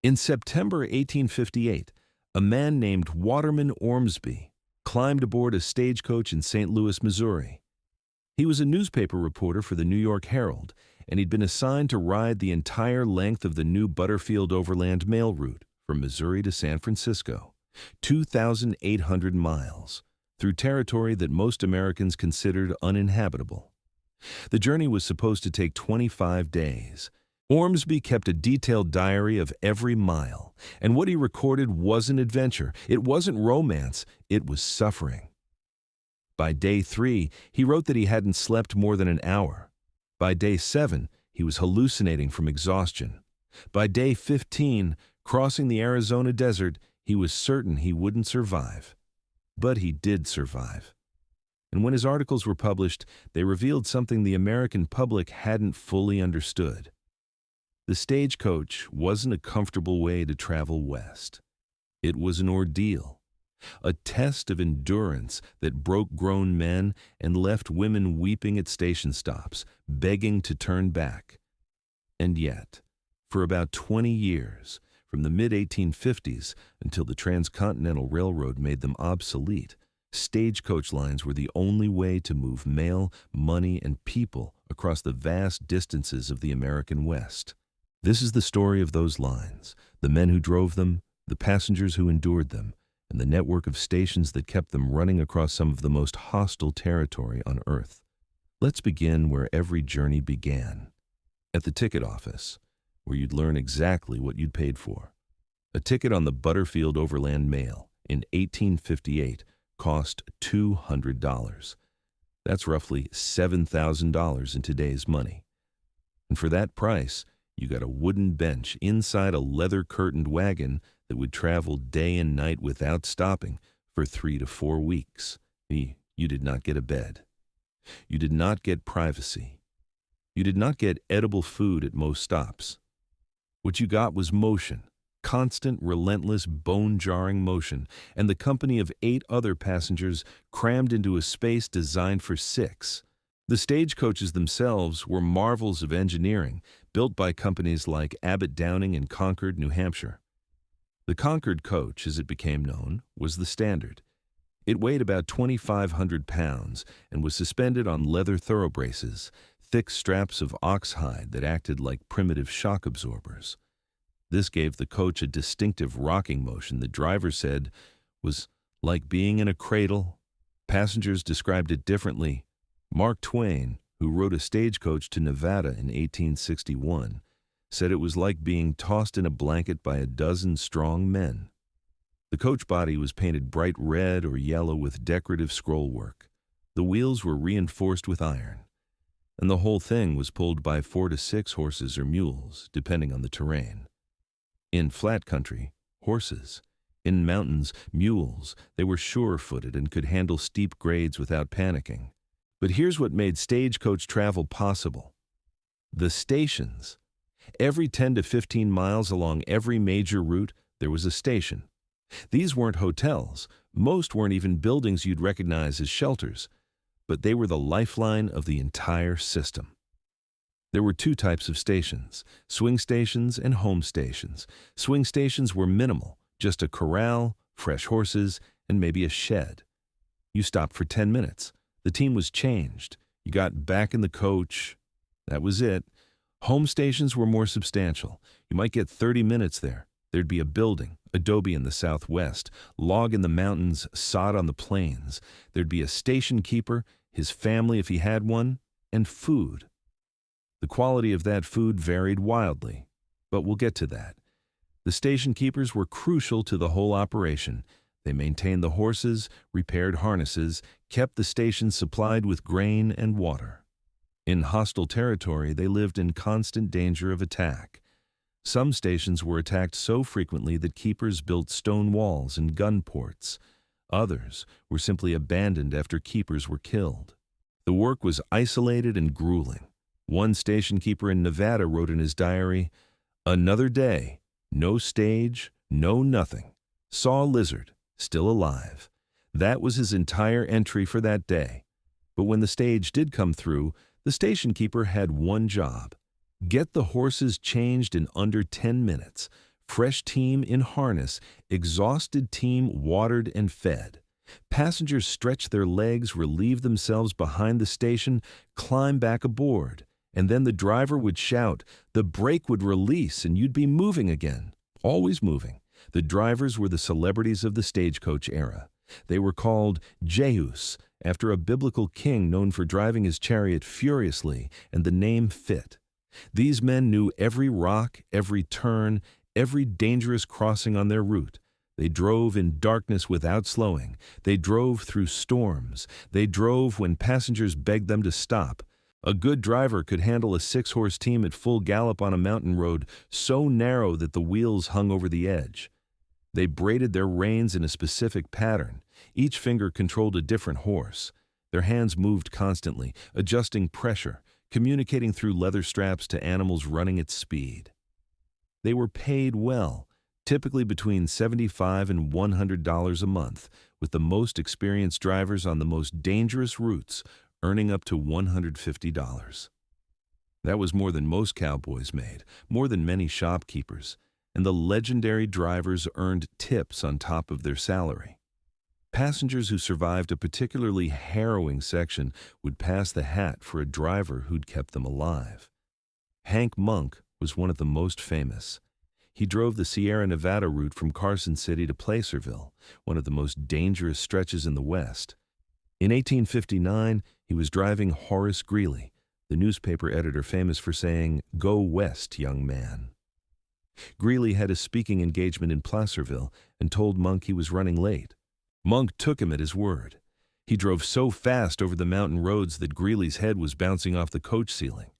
In September 1858, a man named Waterman Ormsby climbed aboard a stagecoach in St. Louis, Missouri. He was a newspaper reporter for the New York Herald, and he'd been assigned to ride the entire length of the new Butterfield Overland Mail route from Missouri to San Francisco, 2,800 miles, through territory that most Americans considered uninhabitable. The journey was supposed to take 25 days. Ormsby kept a detailed diary of every mile, and what he recorded wasn't adventure, it wasn't romance, it was suffering. By day 3, he wrote that he hadn't slept more than an hour. By day 7, he was hallucinating from exhaustion. By day 15, crossing the Arizona desert, he was certain he wouldn't survive. But he did survive. And when his articles were published, they revealed something the American public hadn't fully understood. The stagecoach wasn't a comfortable way to travel west. It was an ordeal, a test of endurance that broke grown men and left women weeping at station stops, begging to turn back. And yet, for about 20 years, from the mid-1850s until the Transcontinental Railroad made them obsolete, stagecoach lines were the only way to move mail, money, and people across the vast distances of the American West. This is the story of those lines, the men who drove them, the passengers who endured them, and the network of stations that kept them running across some of the most hostile territory on Earth. Let's begin where every journey began, at the ticket office, where you'd learn exactly what you'd paid for. A ticket on the Butterfield Overland Mail in 1858 cost $200. That's roughly $7,000 in today's money. And for that price, you got a wooden bench inside a leather-curtained wagon that would travel day and night without stopping for 3 to 4 weeks. You did not get a bed. You did not get privacy. You did not get edible food at most stops. What you got was motion, constant, relentless, bone-jarring motion, and the company of 8 other passengers crammed into a space designed for 6. The stagecoaches themselves were marvels of engineering, built by companies like Abbott Downing in Concord, New Hampshire. The Concord coach, as it became known, was the standard. It weighed about 2,500 pounds and was suspended on leather thoroughbraces, thick straps of ox hide that acted like primitive shock absorbers. This gave the coach a distinctive rocking motion that drivers said was like being in a cradle. Passengers described it differently. Mark Twain, who wrote A Stagecoach to Nevada in 1861, said it was like being tossed in a blanket by a dozen strong men. The coach body was painted bright red or yellow with decorative scrollwork. The wheels were reinforced with iron, and the whole thing was pulled by 4 to 6 horses or mules, depending on the terrain. In flat country, horses. In mountains, mules. They were sure-footed and could handle steep grades without panicking. But here's what made stagecoach travel possible. The stations. Every 10 to 15 miles along every major route, there was a station. These weren't hotels. Most weren't even buildings you'd recognize as shelters. But they were the lifeline of the entire system. There were 2 types of stations, swing stations and home stations. Swing stations were minimal, just a corral, fresh horses, and maybe a shed. You stopped for 10 minutes. The team was changed. You got back in the coach. That was it. Home stations were more substantial. You might get 30 minutes there. There'd be a building, adobe in the southwest, log in the mountains, sod on the plains. There'd be a station keeper, his family if he had one, and food. The quality of that food varied wildly, but we'll get to that. The station keepers were crucial to the whole operation. They maintained the horses, repaired harnesses, kept the station supplied with grain and water. In hostile territory, they lived in constant danger of attack. Some stations were attacked so frequently that keepers built stone walls and gun ports. Others were simply abandoned after keepers were killed. The work was isolated and grueling. One station keeper in Nevada wrote in his diary, "Another day, no stage, no nothing. Saw a lizard, still alive." That was his entire entry for that day. But when the stage did come through, the station keeper had one job: get the horses changed in under 10 minutes, Fresh team in harness, exhausted team watered and fed. Passengers stretch their legs, relieve themselves behind the station, climb back aboard. And then the driver would shout, the brake would release, and you'd be moving again. Always moving. The drivers were the celebrities of the Stagecoach era. They were called Jehus, after a biblical king known for driving his chariot furiously, and the name fit. These men knew every rock, every turn, every dangerous crossing on their route. They drove in darkness without slowing. They drove through storms. They drove when passengers begged them to stop. A good driver could handle a 6-horse team at full gallop on a mountain road so narrow that the wheels hung over the edge. They braided their reins in a specific pattern. Each finger controlled a different horse. Their hands moved constantly, adjusting pressure, communicating through leather straps to animals running at speed. They were paid well, typically between $75 and $100 a month, with the most experienced drivers on the most dangerous routes earning up to $150. That was more than most cowboys made, more than many shopkeepers, and the legendary drivers earned tips on top of their salary. Passengers who survived a particularly harrowing section would pass the hat for a driver who'd kept them alive. Hank Monk was one of the most famous. He drove the Sierra Nevada route from Carson City to Placerville, one of the most dangerous stretches in the West. In 1859, he was driving Horace Greeley, the newspaper editor famous for saying, "Go west, young man." Greeley had a speaking engagement in Placerville and told Monk he was running late. Monk took him at his word. He drove so fast over the mountain roads that Greeley's head was bouncing off the coach ceiling.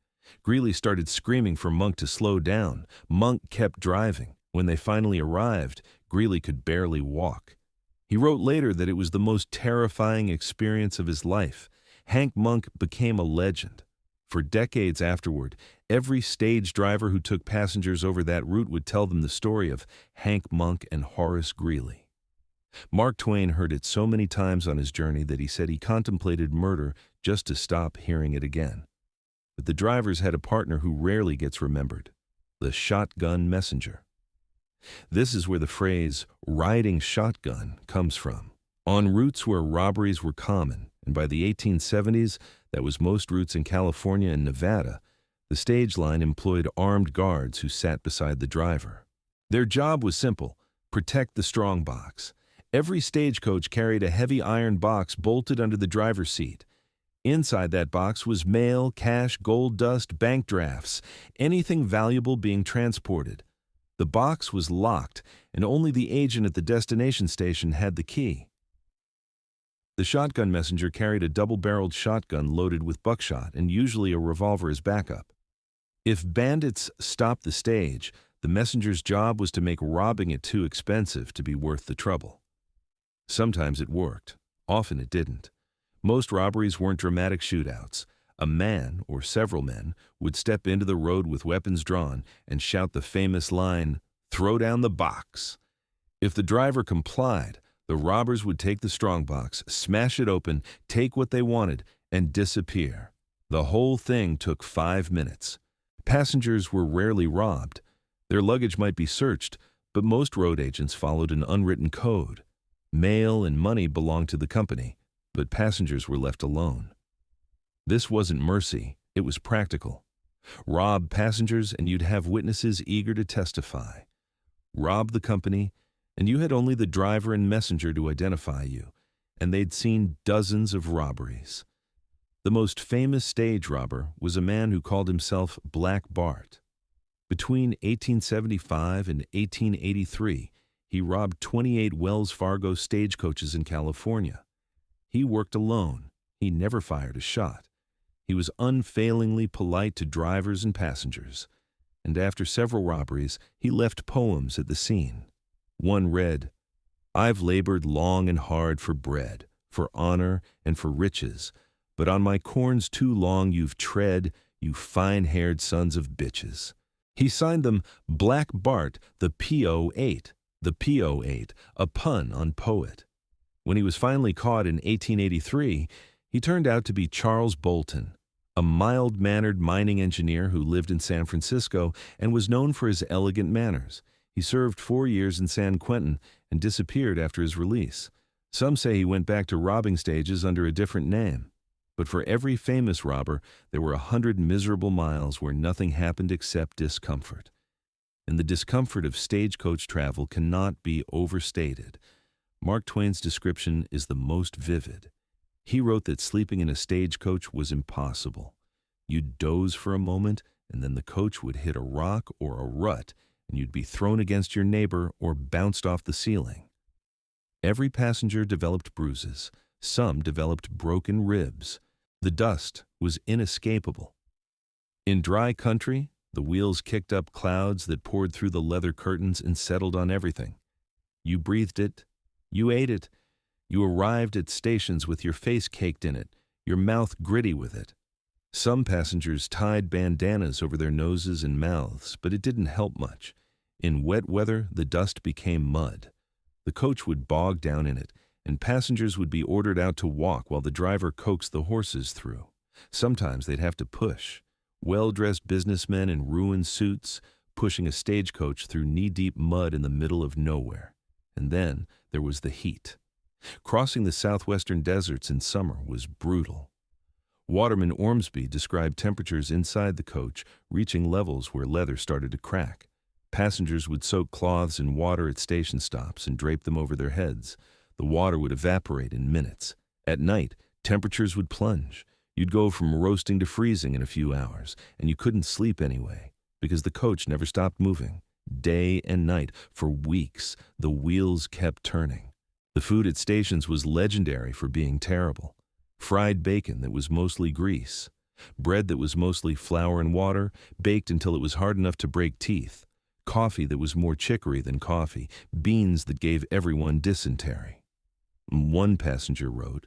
Greeley started screaming for Monk to slow down. Monk kept driving. When they finally arrived, Greeley could barely walk. He wrote later that it was the most terrifying experience of his life. Hank Monk became a legend. For decades afterward, every stage driver who took passengers over that route would tell them the story of Hank Monk and Horace Greeley. Mark Twain heard it so many times on his journey that he said he contemplated murder just to stop hearing it again. But the drivers had a partner who rarely gets remembered, the shotgun messenger. This is where the phrase, riding shotgun, comes from. On routes where robberies were common, and by the 1870s, that was most routes in California and Nevada, the stage line employed armed guards who sat beside the driver. Their job was simple: protect the strong box. Every stagecoach carried a heavy iron box bolted under the driver's seat. Inside that box was mail, cash, gold dust, bank drafts, anything valuable being transported. The box was locked, and only the agent at the destination station had the key. The shotgun messenger carried a double-barreled shotgun loaded with buckshot and usually a revolver as backup. If bandits stopped the stage, the messenger's job was to make robbing it too expensive to be worth the trouble. Sometimes it worked. Often it didn't. Most robberies weren't dramatic shootouts. A man, or several men, would step into the road with weapons drawn and shout the famous line, "Throw down the box." If the driver complied, the robbers would take the strongbox, smash it open, take what they wanted, and disappear. The whole thing took 5 minutes. Passengers were rarely robbed. Their luggage might be searched, but most road agents followed an unwritten code. Mail and money belonged to the company, but passengers were left alone. This wasn't mercy, it was practical. Rob passengers and you'd have witnesses eager to testify. Rob the company, and you had only the driver and messenger to identify you, and they'd seen dozens of robberies. The most famous stage robber was a man who called himself Black Bart. Between 1875 and 1883, he robbed 28 Wells Fargo stagecoaches in California. He worked alone. He never fired a shot. He was unfailingly polite to drivers and passengers. And after several robberies, he left poems at the scene. One read, "I've labored long and hard for bread, for honor, and for riches, but on my corns too long you've tread, you fine-haired sons of bitches." He signed them Black Bart, the P.O.8, the P.O.8, a pun on poet. When he was finally caught in 1883, he turned out to be Charles Bolton, a mild-mannered mining engineer who lived in San Francisco and was known for his elegant manners. He served 4 years in San Quentin and disappeared after his release. Some say he went back to robbing stages under a different name. But for every famous robber, there were 100 miserable miles where nothing happened except discomfort. And the discomfort of stagecoach travel cannot be overstated. Mark Twain's description is the most vivid. He wrote that sleeping in a stagecoach was impossible. You'd doze for a moment, and then the coach would hit a rock or a rut, and you'd be thrown against your neighbor or bounced off the ceiling. Every passenger developed bruises. Some developed broken ribs. The dust was inescapable. In dry country, the wheels kicked up clouds that poured through the leather curtains and settled on everything. You breathed it. You ate it. You arrived at stations with your face caked in it, your mouth gritty with it. Some passengers tied bandanas over their noses and mouths, but it didn't help much. In wet weather, the dust became mud. The coach would bog down in it, and passengers would be ordered out to walk while the driver coaxed the horses through. Sometimes they'd have to push. Well-dressed businessmen in ruined suits, pushing a stagecoach through knee-deep mud in the middle of nowhere. And then there was the heat. Crossing the southwestern deserts in summer was brutal. Waterman Ormsby described temperatures inside the coach reaching levels where leather started to crack. Passengers would soak cloths in water at station stops and drape them over their heads. The water would evaporate in minutes. At night, temperatures would plunge. You'd go from roasting to freezing in a few hours, and you couldn't sleep anyway, because the coach never stopped moving. Day and night, for weeks, the wheels kept turning. The food at stations was legendary for being terrible. Fried bacon that was mostly grease. Bread that was mostly flour and water, baked until it was hard enough to break teeth. Coffee that was more chicory than coffee. Beans that gave everyone dysentery. One passenger wrote,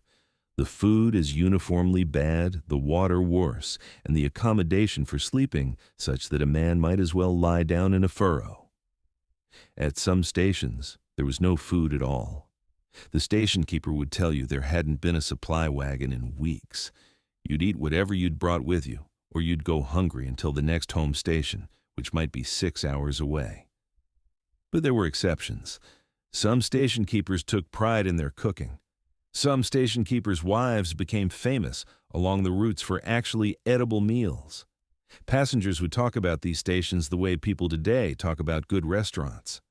"The food is uniformly bad, the water worse, and the accommodation for sleeping such that a man might as well lie down in a furrow." At some stations, there was no food at all. The station keeper would tell you there hadn't been a supply wagon in weeks. You'd eat whatever you'd brought with you, or you'd go hungry until the next home station, which might be 6 hours away. But there were exceptions. Some station keepers took pride in their cooking. Some station keepers' wives became famous along the routes for actually edible meals. Passengers would talk about these stations the way people today talk about good restaurants.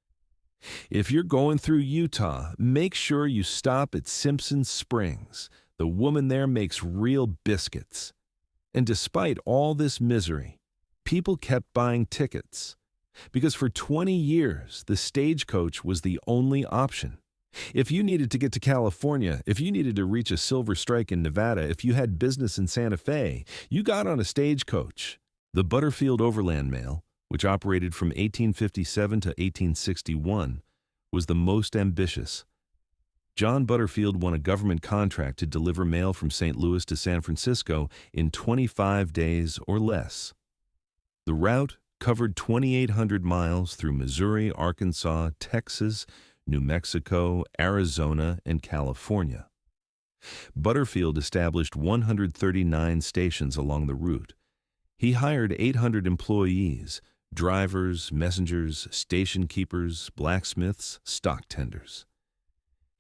If you're going through Utah, make sure you stop at Simpson Springs. The woman there makes real biscuits. And despite all this misery, people kept buying tickets. Because for 20 years, the stagecoach was the only option. If you needed to get to California, if you needed to reach a silver strike in Nevada, if you had business in Santa Fe, you got on a stagecoach. The Butterfield Overland Mail, which operated from 1857 to 1861, was the most ambitious. John Butterfield won a government contract to deliver mail from St. Louis to San Francisco in 25 days or less. The route covered 2,800 miles through Missouri, Arkansas, Texas, New Mexico, Arizona, and California. Butterfield established 139 stations along the route. He hired 800 employees, drivers, messengers, station keepers, blacksmiths, stock tenders.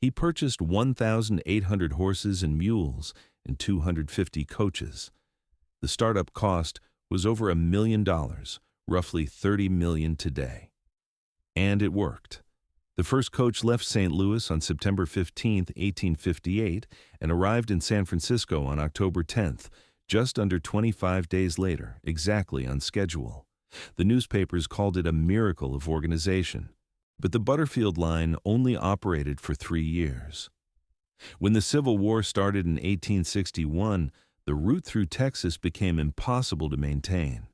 He purchased 1,800 horses and mules and 250 coaches. The startup cost was over $1 million, roughly $30 million today. And it worked. The first coach left St. Louis on September 15, 1858, and arrived in San Francisco on October 10th, just under 25 days later, exactly on schedule. The newspapers called it a miracle of organization. But the Butterfield line only operated for 3 years. When the Civil War started in 1861, the route through Texas became impossible to maintain.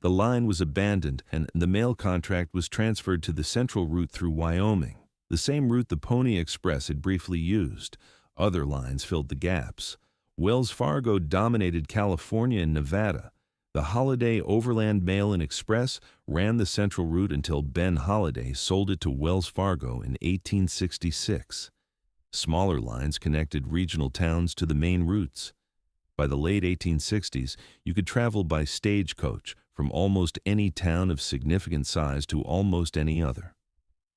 The line was abandoned, and the mail contract was transferred to the central route through Wyoming, the same route the Pony Express had briefly used. Other lines filled the gaps. Wells Fargo dominated California and Nevada. The Holiday Overland Mail and Express ran the central route until Ben Holiday sold it to Wells Fargo in 1866. Smaller lines connected regional towns to the main routes. By the late 1860s, you could travel by stagecoach from almost any town of significant size to almost any other.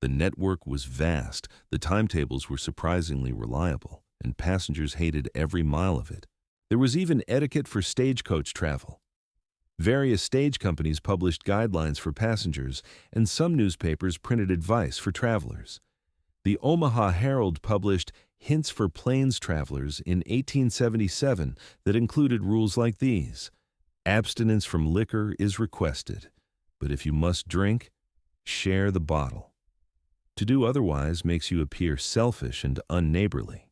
The network was vast, the timetables were surprisingly reliable, and passengers hated every mile of it. There was even etiquette for stagecoach travel. Various stage companies published guidelines for passengers, and some newspapers printed advice for travelers. The Omaha Herald published Hints for Plains Travelers in 1877 that included rules like these. Abstinence from liquor is requested, but if you must drink, share the bottle. To do otherwise makes you appear selfish and unneighborly.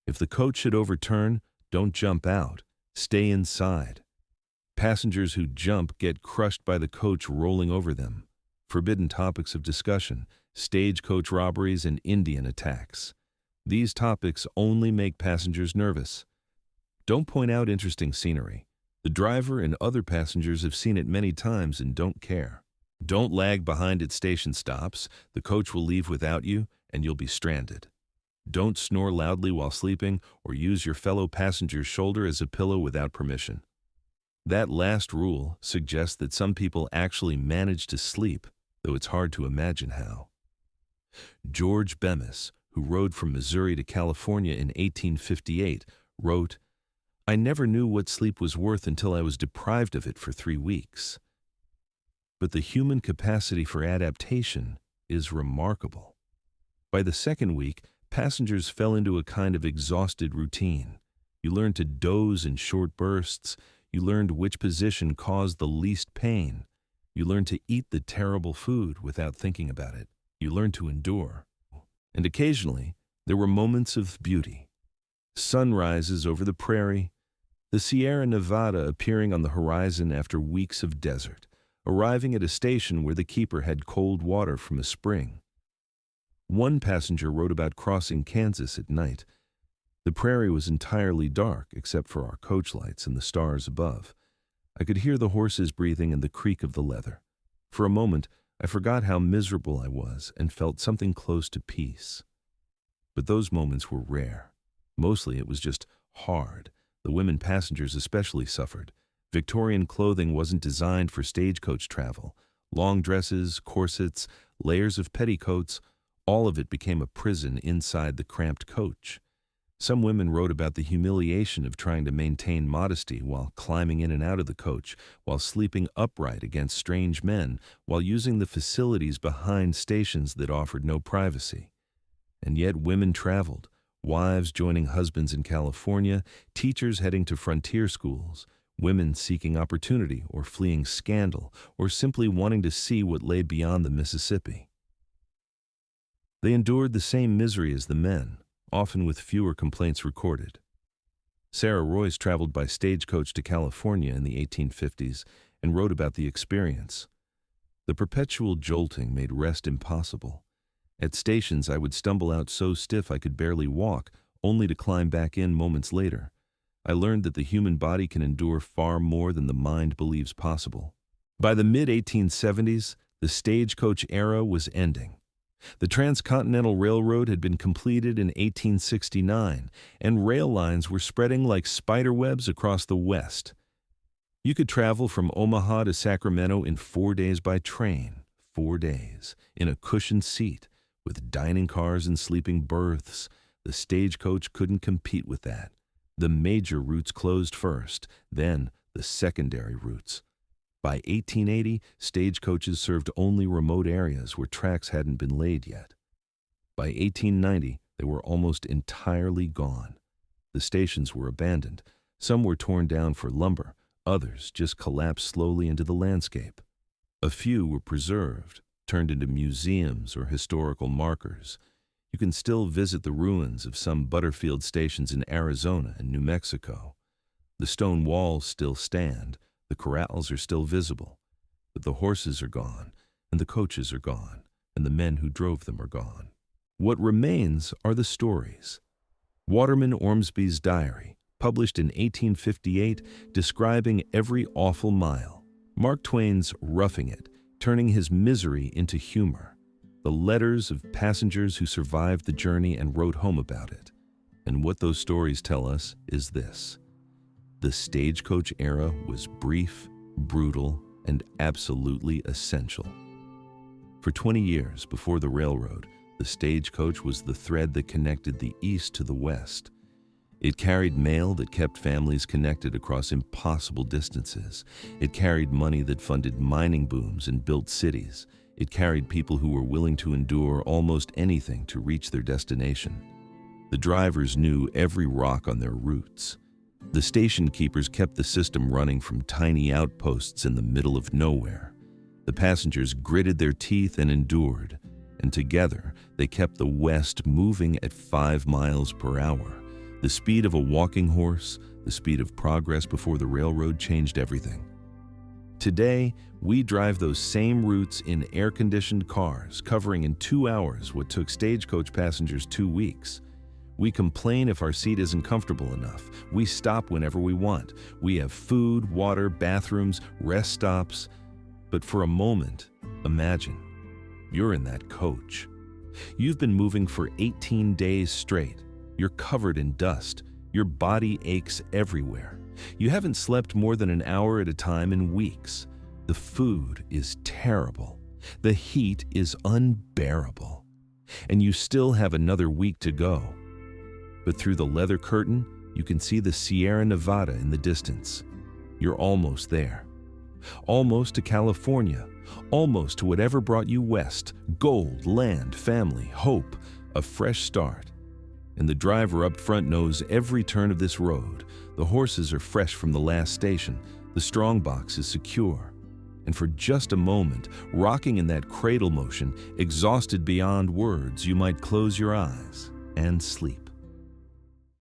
If the coach should overturn, don't jump out, stay inside. Passengers who jump get crushed by the coach rolling over them. Forbidden topics of discussion: stagecoach robberies and Indian attacks. These topics only make passengers nervous. Don't point out interesting scenery. The driver and other passengers have seen it many times and don't care. Don't lag behind at station stops. The coach will leave without you and you'll be stranded. Don't snore loudly while sleeping or use your fellow passenger's shoulder as a pillow without permission. That last rule suggests that some people actually manage to sleep, though it's hard to imagine how. George Bemis, who rode from Missouri to California in 1858, wrote, "I never knew what sleep was worth until I was deprived of it for 3 weeks." But the human capacity for adaptation is remarkable. By the second week, passengers fell into a kind of exhausted routine. You learned to doze in short bursts. You learned which position caused the least pain. You learned to eat the terrible food without thinking about it. You learned to endure. And occasionally, there were moments of beauty. Sunrises over the prairie, the Sierra Nevada appearing on the horizon after weeks of desert, arriving at a station where the keeper had cold water from a spring. One passenger wrote about crossing Kansas at night. The prairie was entirely dark except for our coach lights and the stars above. I could hear the horses breathing and the creak of the leather. For a moment, I forgot how miserable I was and felt something close to peace. But those moments were rare. Mostly it was just hard. The women passengers especially suffered. Victorian clothing wasn't designed for stagecoach travel. Long dresses, corsets, layers of petticoats, all of it became a prison inside the cramped coach. Some women wrote about the humiliation of trying to maintain modesty while climbing in and out of the coach, while sleeping upright against strange men, while using the facilities behind stations that offered no privacy. And yet women traveled, wives joining husbands in California, teachers heading to frontier schools, women seeking opportunity or fleeing scandal, or simply wanting to see what lay beyond the Mississippi. They endured the same misery as the men, often with fewer complaints recorded. Sarah Royce traveled by stagecoach to California in the 1850s and wrote about the experience. The perpetual jolting made rest impossible. At stations, I would stumble out so stiff I could barely walk, only to climb back in moments later. I learned that the human body can endure far more than the mind believes possible. By the mid-1870s, the stagecoach era was ending. The Transcontinental Railroad had been completed in 1869, and rail lines were spreading like spiderwebs across the West. You could travel from Omaha to Sacramento in 4 days by train, 4 days, in a cushioned seat, with dining cars and sleeping berths. The stagecoach couldn't compete with that. The major routes closed first, then the secondary routes. By 1880, stagecoaches served only remote areas where tracks hadn't been laid yet. By 1890, they were almost entirely gone. The stations were abandoned. Some were torn down for lumber. Others just collapsed slowly into the landscape. A few were preserved, turned into museums or historical markers. You can still visit the ruins of some Butterfield stations in Arizona and New Mexico. The stone walls still stand. The corrals are still visible, but the horses are gone, and the coaches are gone, and the men who drove them are gone. What remains are the stories. Waterman Ormsby's diary, published in 1858, describing every awful mile. Mark Twain's Roughing It, turning his misery into humor. The letters of passengers who survived the journey and wrote home about it. And what those stories tell us is this: the stagecoach era was brief, brutal, and absolutely essential. For 20 years before the railroad, the stagecoach was the thread that connected the East to the West. It carried mail that kept families connected across impossible distances. It carried money that funded mining booms and built cities. It carried people who were willing to endure almost anything to reach their destination. The drivers knew every rock on their routes. The station keepers kept the system running from tiny outposts in the middle of nowhere. The passengers gritted their teeth and endured, and together they kept the West moving at 5 miles per hour. The speed of a walking horse, the speed of progress before the railroad changed everything. Today, we drive those same routes in air-conditioned cars, covering in 2 hours what took stagecoach passengers 2 weeks. We complain if our seat isn't comfortable enough. We stop whenever we want. We have food, water, bathrooms, rest stops. But for a moment, imagine, you're in that coach. You've been moving for 18 days straight. You're covered in dust. Your body aches everywhere. You haven't slept more than an hour at a time in weeks. The food is terrible. The heat is unbearable. And you still have another week to go. But through the leather curtain, you can see the Sierra Nevada in the distance. You're almost there. Almost to California. Almost to whatever brought you west. Gold, land, family, hope, a fresh start. And the driver up front knows every turn of this road. The horses are fresh from the last station. The strongbox is secure. And for just a moment, rocking in that cradle motion, exhausted beyond words, you might close your eyes and sleep.